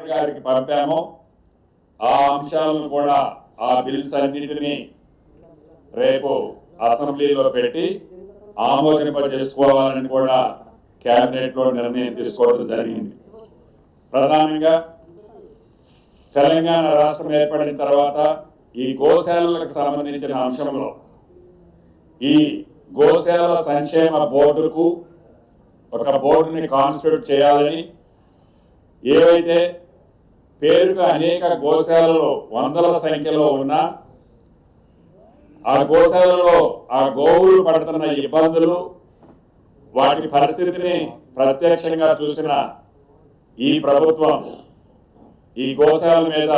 Governor గారికి పంపామో ఆ అంశాలను కూడా ఆ బిల్స్ అన్నింటినీ రేపు అసెంబ్లీలో పెట్టి ఆమోదింపజేసుకోవాలని కూడా కేబినెట్ లో నిర్ణయం తీసుకోవడం జరిగింది. ప్రధానంగా తెలంగాణ రాష్ట్రం ఏర్పడిన తర్వాత ఈ గోశాలలకు సంబంధించిన అంశంలో ఈ గోశాల సంక్షేమ బోర్డుకు ఒక బోర్డుని కాన్స్టిట్యూట్ చేయాలని, ఏవైతే పేరుకు అనేక గోశాలలు వందల సంఖ్యలో ఉన్నా ఆ గోశాలలో ఆ గోవులు పడుతున్న ఇబ్బందులు, వాటి పరిస్థితిని ప్రత్యక్షంగా చూసిన ఈ ప్రభుత్వం ఈ గోశాల మీద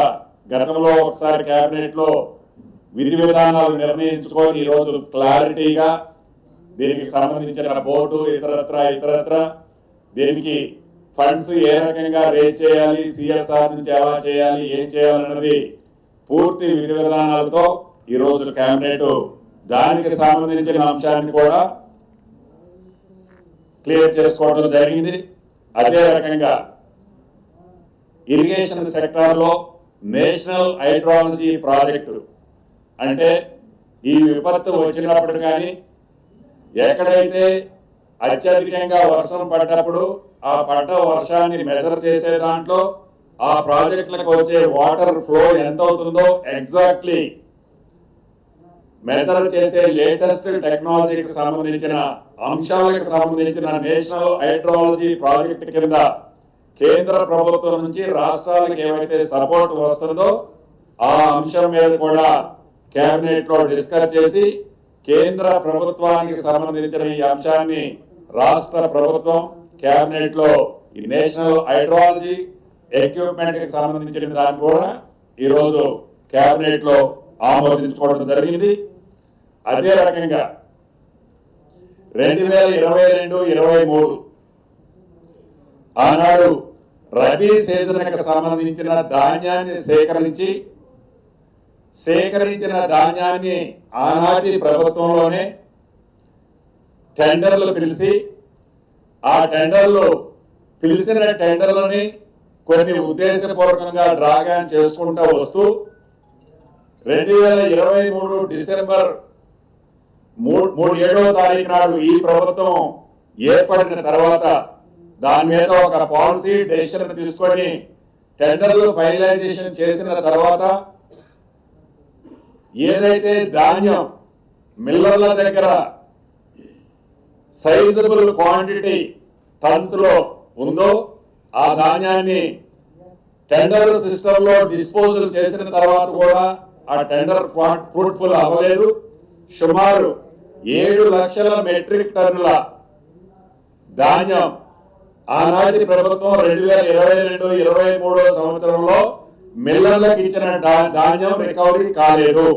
గతంలో ఒకసారి కేబినెట్ లో విధి విధానాలు నిర్ణయించుకొని ఈరోజు క్లారిటీగా దీనికి సంబంధించిన బోర్డు ఇతరత్ర దీనికి ఫండ్స్ ఏ రకంగా రేట్ చేయాలి, సిఎస్ఆర్ నుంచి ఎలా చేయాలి, ఏం చేయాలన్నది పూర్తి విధి విధానాలతో ఈరోజు కేబినెట్ దానికి సంబంధించిన అంశాన్ని కూడా క్లియర్ చేసుకోవడం జరిగింది. అదే రకంగా ఇరిగేషన్ సెక్టార్ లో నేషనల్ హైడ్రాలజీ ప్రాజెక్టు అంటే ఈ విపత్తు వచ్చినప్పుడు కానీ ఎక్కడైతే అత్యధికంగా వర్షం పడ్డప్పుడు ఆ పడ్డ వర్షాన్ని మెజర్ చేసే దాంట్లో ఆ ప్రాజెక్టులకు వచ్చే వాటర్ ఫ్లో ఎంత అవుతుందో ఎగ్జాక్ట్లీ మెజర్ చేసే లేటెస్ట్ టెక్నాలజీకి సంబంధించిన అంశాలకు సంబంధించిన నేషనల్ హైడ్రాలజీ ప్రాజెక్టు కింద కేంద్ర ప్రభుత్వం నుంచి రాష్ట్రాలకు ఏవైతే సపోర్ట్ వస్తుందో ఆ అంశం మీద కూడా కేబినెట్ లో డిస్కస్ చేసి కేంద్ర ప్రభుత్వానికి సంబంధించిన ఈ అంశాన్ని రాష్ట్ర ప్రభుత్వం కేబినెట్ లో ఈ నేషనల్ హైడ్రాలజీ ఎక్విప్మెంట్ కి సంబంధించిన దాన్ని కూడా ఈరోజు కేబినెట్ లో ఆమోదించుకోవడం జరిగింది. అదే రకంగా 2022-23 ఆనాడు రబీ సీజన్కి సంబంధించిన ధాన్యాన్ని సేకరించిన ధాన్యాన్ని ఆనాటి ప్రభుత్వంలోనే టెండర్లు పిలిచి ఆ పిలిచిన టెండర్లని కొన్ని ఉద్దేశపూర్వకంగా డ్రాగన్ చేసుకుంటూ వస్తూ 2023 డిసెంబర్ 7వ తారీఖు నాడు ఈ ప్రభుత్వం ఏర్పడిన తర్వాత దాని మీద ఒక పాలసీ డెసిషన్ తీసుకొని టెండర్లు ఫైనలైజేషన్ చేసిన తర్వాత ఏదైతే ధాన్యం మిల్లర్ల దగ్గర సైజబుల్ క్వాంటిటీ టన్స్ లో ఉందో ఆ ధాన్యాన్ని టెండర్ సిస్టమ్ లో డిస్పోజల్ చేసిన తర్వాత కూడా ఆ టెండర్ ఫ్రూట్ఫుల్ అవ్వలేదు. సుమారు 7 లక్షల మెట్రిక్ టన్నుల ధాన్యం ఆనాటి ప్రభుత్వం 2022-23 సంవత్సరంలో మిల్లర్లకు ఇచ్చిన ధాన్యం రికవరీ కాలేదు.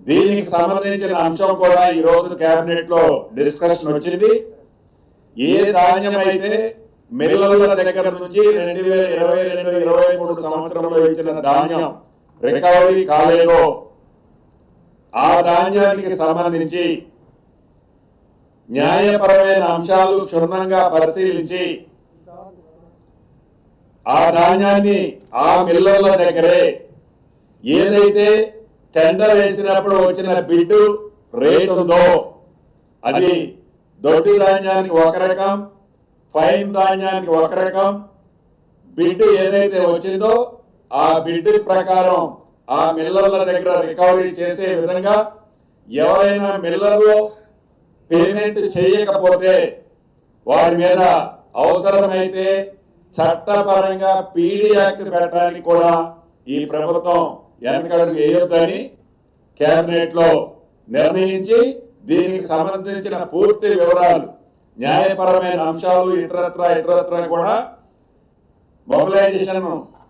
దీనికి సంబంధించిన అంశం కూడా ఈ రోజు కేబినెట్ లో డిస్కషన్ వచ్చింది. ఏ ధాన్యం అయితే మిల్లర్ల దగ్గర నుంచి 2022-23 సంవత్సరంలో ఇచ్చిన ధాన్యం రికవరీ కాలేదో ఆ ధాన్యానికి సంబంధించి న్యాయపరమైన అంశాలు క్షుణ్ణంగా పరిశీలించి ఆ ధాన్యాన్ని ఆ మిల్లర్ల దగ్గరే ఏదైతే టెండర్ వేసినప్పుడు వచ్చిన బిడ్డు రేట్ ఉందో అది దొడ్డి ధాన్యానికి ఒక రకం, ఫైన్ ధాన్యానికి ఒక రకం, బిడ్డు ఏదైతే వచ్చిందో ఆ బిడ్డు ప్రకారం ఆ మిల్లర్ల దగ్గర రికవరీ చేసే విధంగా ఎవరైనా మిల్లర్లో పేమెంట్ చేయకపోతే వారి మీద అవసరమైతే చట్టపరంగా పీడీ యాక్ట్ పెట్టడానికి కూడా ఈ ప్రభుత్వం వెనకడుగు వేయొద్దని కేబినెట్ లో నిర్ణయించి దీనికి సంబంధించిన పూర్తి వివరాలు న్యాయపరమైన అంశాలు ఇతరత్ర కూడా మొబిలైజేషన్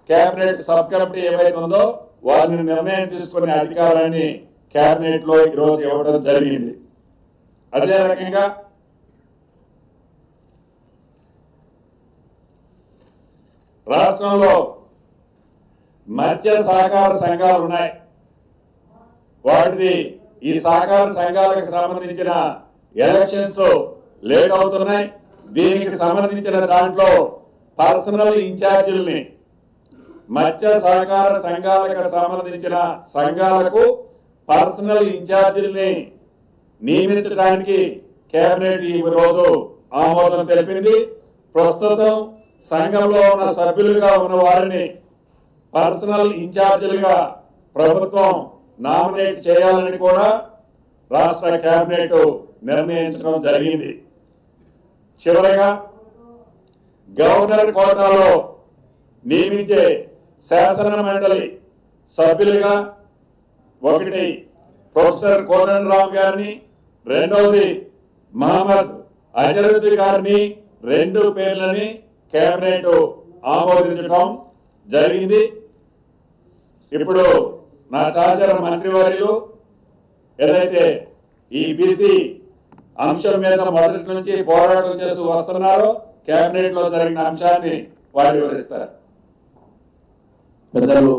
కేబినెట్ సబ్ కమిటీ ఏవైతే ఉందో వారిని నిర్ణయం తీసుకునే అధికారాన్ని కేబినెట్ లో ఈరోజు ఇవ్వడం జరిగింది. అదే రకంగా రాష్ట్రంలో మత్స్య సహకార సంఘాలు ఉన్నాయి. వాటిది ఈ సహకార సంఘాలకు సంబంధించిన ఎలక్షన్స్ లేట్ అవుతున్నాయి. దీనికి సంబంధించిన దాంట్లో పర్సనల్ ఇన్ఛార్జీలని మత్స్య సహకార సంఘాలకు సంబంధించిన సంఘాలకు పర్సనల్ ఇన్ఛార్జీల్ని నియమించడానికి కేబినెట్ ఈ రోజు ఆమోదం తెలిపింది. ప్రస్తుతం సంఘంలో ఉన్న సభ్యులుగా ఉన్న వారిని పర్సనల్ ఇన్ఛార్జీలుగా ప్రభుత్వం నామినేట్ చేయాలని కూడా రాష్ట్ర కేబినెట్ నిర్ణయించడం జరిగింది. చివరగా గవర్నర్ కోటాలో నియమించే శాసన మండలి సభ్యులుగా ఒకటి ప్రొఫెసర్ కోదండరామ్ గారిని, రెండవది మహమ్మద్ అజరుద్దీ గారిని, 2 పేర్లని కేబినెట్ ఆమోదించడం జరిగింది. ఇప్పుడు నా సహచర మంత్రివర్యులు ఏదైతే ఈ బీసీ అంశం మీద మొదటి నుంచి పోరాటం చేస్తూ వస్తున్నారో కేబినెట్ లో జరిగిన అంశాన్ని వారు వివరిస్తారు. పెద్దలు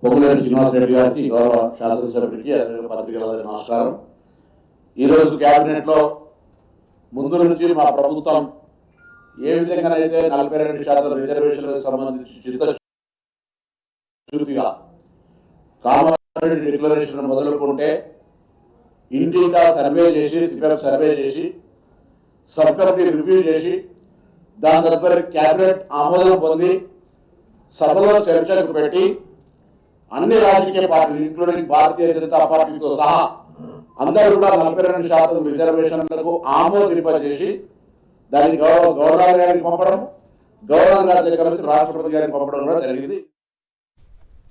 పొంగులేటి శ్రీనివాసరెడ్డి గారికి, గౌరవ శాసనసభ్యుడికి, అదే పత్రికల నమస్కారం. ఈరోజు కేబినెట్ లో ముందు నుంచి మా ప్రభుత్వం ఏ విధంగానైతే 42% రిజర్వేషన్లకు సంబంధించి చిత్తశుద్ధిగా కామారెడ్డి డిక్లరేషన్ మొదలుకుంటే ఇంటింటా సర్వే చేసి, సిపిఎఫ్ సర్వే చేసి, సబ్ కమిటీ రివ్యూ చేసి, దాని తదుపరి క్యాబినెట్ ఆమోదం పొంది సభలో చర్చలకు పెట్టి అన్ని రాజకీయ పార్టీలు ఇంక్లూడింగ్ భారతీయ జనతా పార్టీతో సహా అందరూ కూడా 42% రిజర్వేషన్లకు ఆమోదింపజేసి దానికి గవర్నర్ గారికి పంపడం, గవర్నర్ గారి దగ్గర నుంచి రాష్ట్రపతి గారికి పంపడం కూడా జరిగింది.